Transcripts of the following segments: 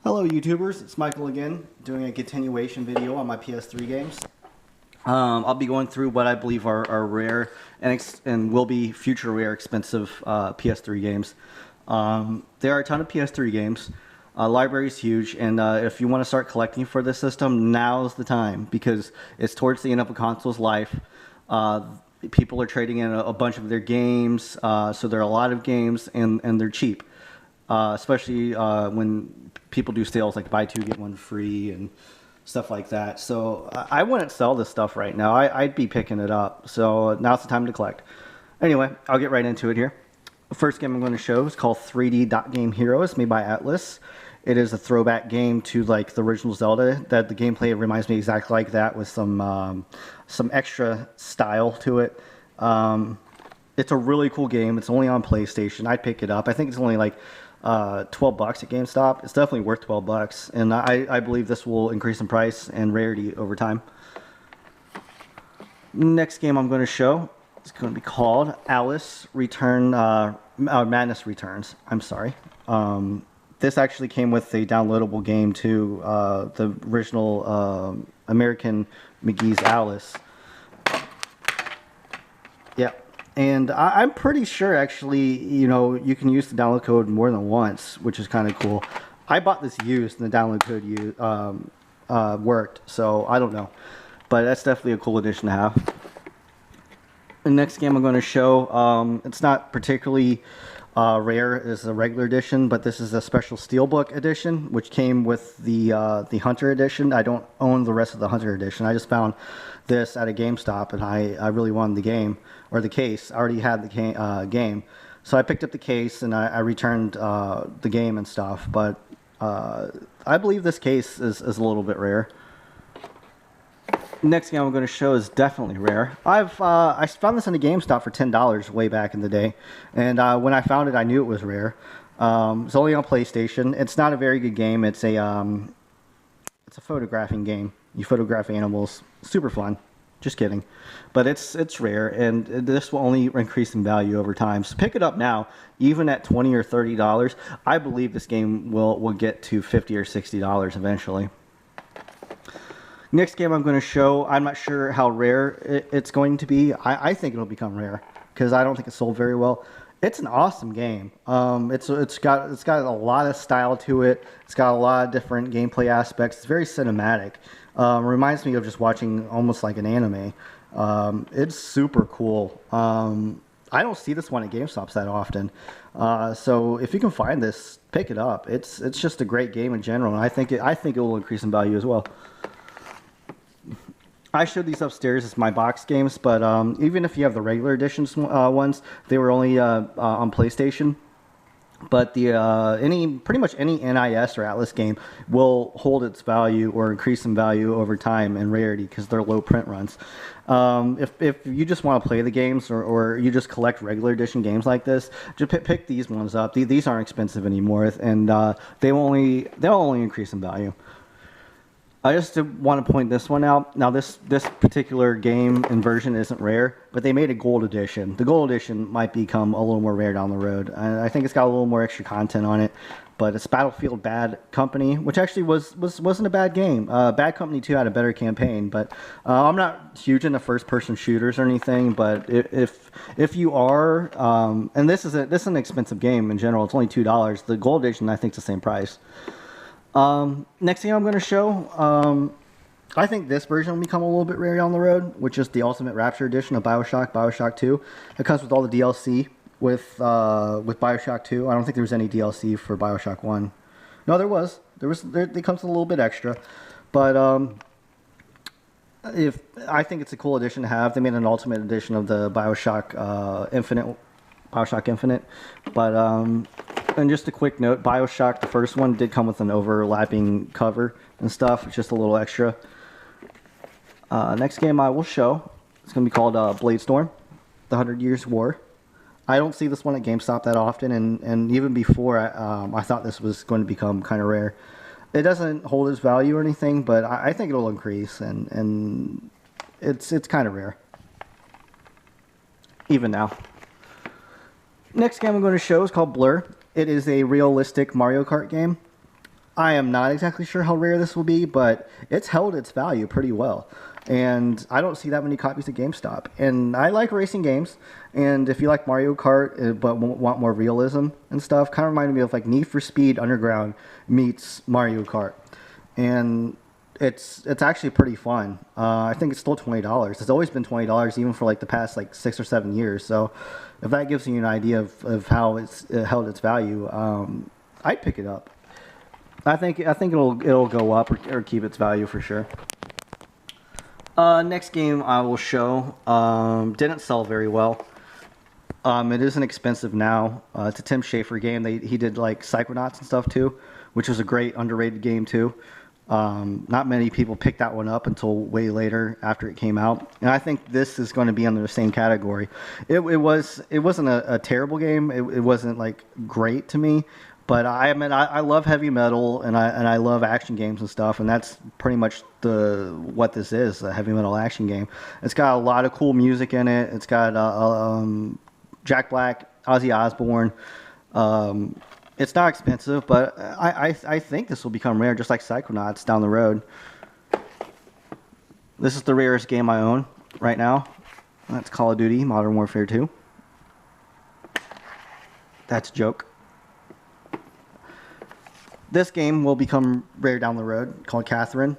Hello YouTubers, it's Michael again, doing a continuation video on my PS3 games. I'll be going through what I believe are rare and will be future rare expensive PS3 games. There are a ton of PS3 games. Library is huge, and if you want to start collecting for this system, now's the time, because it's towards the end of a console's life. People are trading in a bunch of their games, so there are a lot of games, and they're cheap. Especially when people do sales like buy two get one free and stuff like that. So I wouldn't sell this stuff right now. I'd be picking it up. So now's the time to collect. Anyway, I'll get right into it here. The first game I'm going to show is called 3D Dot Game Heroes, made by Atlas. It is a throwback game to like the original Zelda. That the gameplay reminds me exactly like that, with some extra style to it. It's a really cool game. It's only on PlayStation. I'd pick it up. I think it's only like $12 at GameStop. It's definitely worth $12, and I believe this will increase in price and rarity over time. Next game I'm going to show is going to be called Alice Madness Returns. I'm sorry. This actually came with a downloadable game too, the original American McGee's Alice. Yeah. And I'm pretty sure, actually, you know, you can use the download code more than once, which is kind of cool. I bought this used, and the download code worked, so I don't know. But that's definitely a cool addition to have. The next game I'm going to show, it's not particularly rare as a regular edition, but this is a special Steelbook edition, which came with the Hunter edition. I don't own the rest of the Hunter edition. I just found this at a GameStop, and I really wanted the game, or the case. I already had the game, so I picked up the case, and I returned the game and stuff. But I believe this case is a little bit rare. Next game I'm going to show is definitely rare. I found this in a GameStop for $10 way back in the day, and when I found it, I knew it was rare. It's only on PlayStation. It's not a very good game. It's a photographing game. You photograph animals. Super fun. Just kidding. But it's rare, and this will only increase in value over time. So pick it up now, even at $20 or $30. I believe this game will get to $50 or $60 eventually. Next game I'm going to show, I'm not sure how rare it's going to be. I think it'll become rare, because I don't think it's sold very well. It's an awesome game. It's got a lot of style to it. It's got a lot of different gameplay aspects. It's very cinematic. Reminds me of just watching almost like an anime. It's super cool. I don't see this one at GameStops that often. So if you can find this, pick it up. It's just a great game in general, and I think it will increase in value as well. I showed these upstairs as my box games, but even if you have the regular editions ones, they were only on PlayStation. But pretty much any NIS or Atlas game will hold its value or increase in value over time and rarity, because they're low print runs. If you just want to play the games, or you just collect regular edition games like this, just pick these ones up. These aren't expensive anymore, and they'll only increase in value. I just want to point this one out. Now, this particular game and version isn't rare, but they made a gold edition. The gold edition might become a little more rare down the road. I think it's got a little more extra content on it. But it's Battlefield Bad Company, which actually wasn't a bad game. Bad Company 2 had a better campaign, but I'm not huge into first-person shooters or anything. But if you are, and this is an expensive game in general. It's only $2. The gold edition, I think, is the same price. Next thing I'm going to show, I think this version will become a little bit rare down the road, which is the Ultimate Rapture Edition of Bioshock 2. It comes with all the DLC with Bioshock 2. I don't think there was any DLC for Bioshock 1. No, there was. It comes with a little bit extra. But I think it's a cool edition to have. They made an Ultimate Edition of the Bioshock Infinite. But and just a quick note, Bioshock, the first one, did come with an overlapping cover and stuff. It's just a little extra. Next game I will show, it's going to be called Bladestorm, The 100 Years' War. I don't see this one at GameStop that often, and even before, I thought this was going to become kind of rare. It doesn't hold its value or anything, but I think it'll increase, and it's kind of rare, even now. Next game I'm going to show is called Blur. It is a realistic Mario Kart game. I am not exactly sure how rare this will be, but it's held its value pretty well. And I don't see that many copies at GameStop. And I like racing games. And if you like Mario Kart but want more realism and stuff, kind of reminded me of like Need for Speed Underground meets Mario Kart. And it's actually pretty fun. I think it's still $20. It's always been $20, even for like the past like 6 or 7 years. So if that gives you an idea of how it held its value, I'd pick it up. I think it'll go up or keep its value for sure. Next game I will show didn't sell very well. It isn't expensive now. It's a Tim Schafer game. He did like Psychonauts and stuff too, which was a great underrated game too. Not many people picked that one up until way later after it came out, and I think this is going to be under the same category. It wasn't a terrible game. It wasn't like great to me, but I love heavy metal and I love action games and stuff, and that's pretty much what this is, a heavy metal action game. It's got a lot of cool music in it. It's got Jack Black, Ozzy Osbourne. It's not expensive, but I think this will become rare, just like Psychonauts down the road. This is the rarest game I own right now. That's Call of Duty Modern Warfare 2. That's a joke. This game will become rare down the road, called Catherine.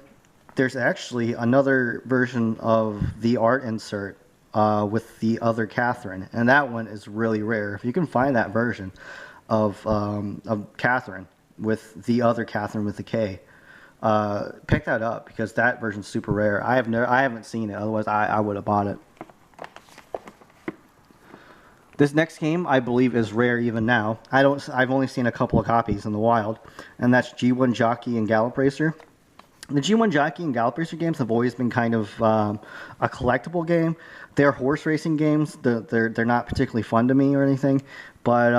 There's actually another version of the art insert with the other Catherine, and that one is really rare. If you can find that version of Catherine with the other Catherine with the K, pick that up because that version's super rare. I haven't seen it. Otherwise, I would have bought it. This next game I believe is rare even now. I've only seen a couple of copies in the wild, and that's G1 Jockey and Gallop Racer. The G1 Jockey and Gallop Racer games have always been kind of a collectible game. They're horse racing games. They're not particularly fun to me or anything, but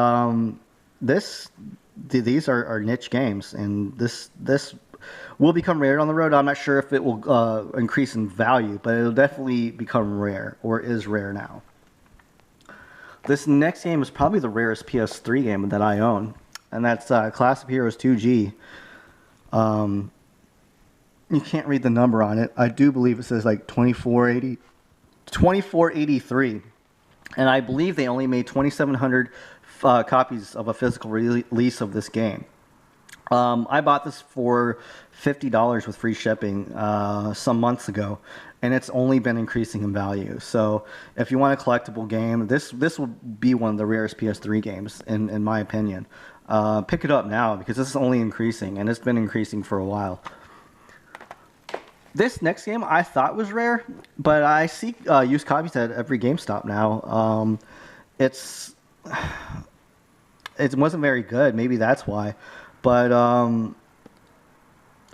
these are niche games, and this will become rare on the road. I'm not sure if it will increase in value, but it'll definitely become rare, or is rare now. This next game is probably the rarest PS3 game that I own, and that's Class of Heroes 2G. You can't read the number on it. I do believe it says like 2483, and I believe they only made 2,700 copies of a physical release of this game. I bought this for $50 with free shipping some months ago, and it's only been increasing in value. So if you want a collectible game, this will be one of the rarest PS3 games in my opinion. Pick it up now because this is only increasing, and it's been increasing for a while. This next game I thought was rare, but I see used copies at every GameStop now. It wasn't very good. Maybe that's why. But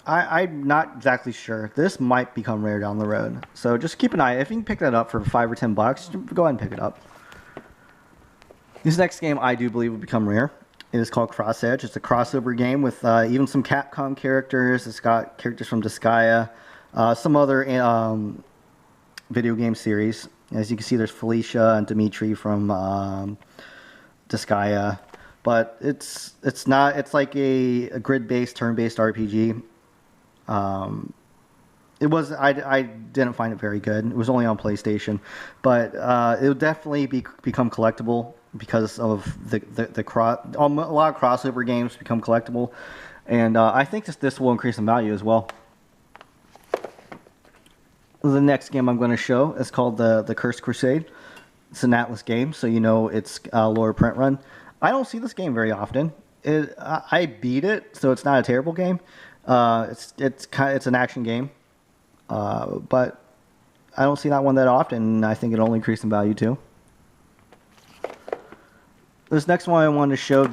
I'm not exactly sure. This might become rare down the road. So just keep an eye. If you can pick that up for $5 or $10, go ahead and pick it up. This next game I do believe will become rare. It is called Cross Edge. It's a crossover game with even some Capcom characters. It's got characters from Disgaea, some other video game series. As you can see, there's Felicia and Dimitri from Disgaea. But it's like a grid-based, turn-based RPG. I didn't find it very good. It was only on PlayStation, but it will definitely become collectible because of a lot of crossover games become collectible, and I think this will increase in value as well. The next game I'm going to show is called the Cursed Crusade. It's an Atlas game, so you know it's lower print run. I don't see this game very often. I beat it, so it's not a terrible game. It's an action game, but I don't see that one that often. And I think it'll only increase in value too. This next one I wanted to show.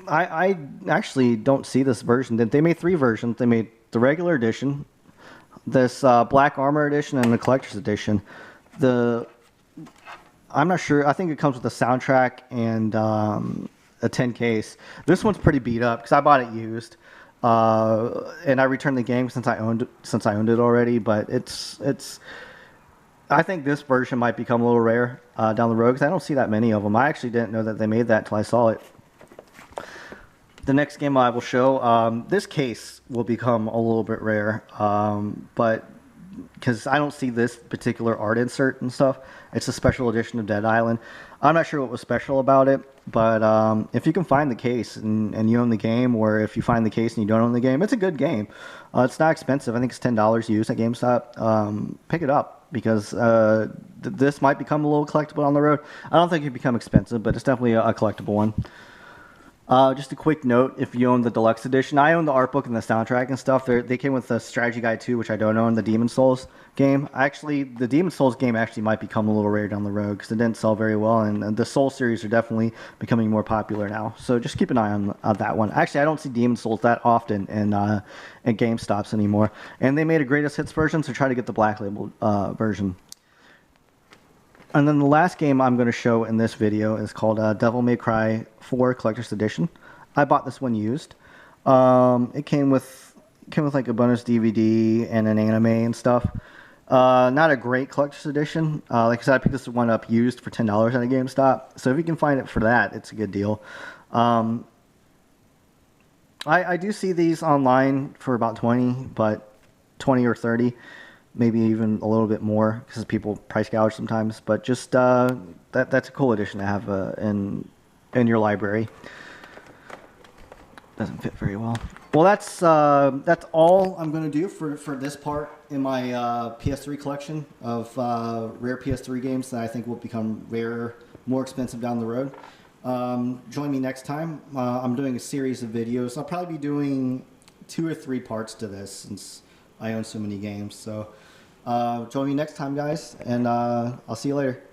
I actually don't see this version. They made 3 versions. They made the regular edition, this Black Armor edition, and the collector's edition. I'm not sure. I think it comes with a soundtrack and a 10 case. This one's pretty beat up because I bought it used, and I returned the game since I owned it already. But I think this version might become a little rare down the road because I don't see that many of them. I actually didn't know that they made that until I saw it. The next game I will show, this case will become a little bit rare, but because I don't see this particular art insert and stuff. It's a special edition of Dead Island. I'm not sure what was special about it, but if you can find the case and you own the game, or if you find the case and you don't own the game, it's a good game. It's not expensive. I think it's $10 used at GameStop. Pick it up because this might become a little collectible on the road. I don't think it'd become expensive, but it's definitely a collectible one. Just a quick note, if you own the deluxe edition, I own the art book and the soundtrack and stuff. They came with the strategy guide too, which I don't own, the Demon Souls game. Actually, the Demon Souls game actually might become a little rare down the road because it didn't sell very well, and the Soul series are definitely becoming more popular now. So just keep an eye on that one. Actually, I don't see Demon Souls that often in GameStops anymore. And they made a greatest hits version, so try to get the black label version. And then the last game I'm going to show in this video is called Devil May Cry 4 Collector's Edition. I bought this one used. It came with like a bonus DVD and an anime and stuff. Not a great collector's edition. Like I said, I picked this one up used for $10 at a GameStop. So if you can find it for that, it's a good deal. I do see these online for about 20, but 20 or 30. Maybe even a little bit more because people price gouge sometimes. But just that's a cool addition to have in your library. Doesn't fit very well. Well, that's all I'm going to do for this part in my PS3 collection of rare PS3 games that I think will become rarer, more expensive down the road. Join me next time. I'm doing a series of videos. I'll probably be doing 2 or 3 parts to this since I own so many games. So join me next time, guys, and I'll see you later.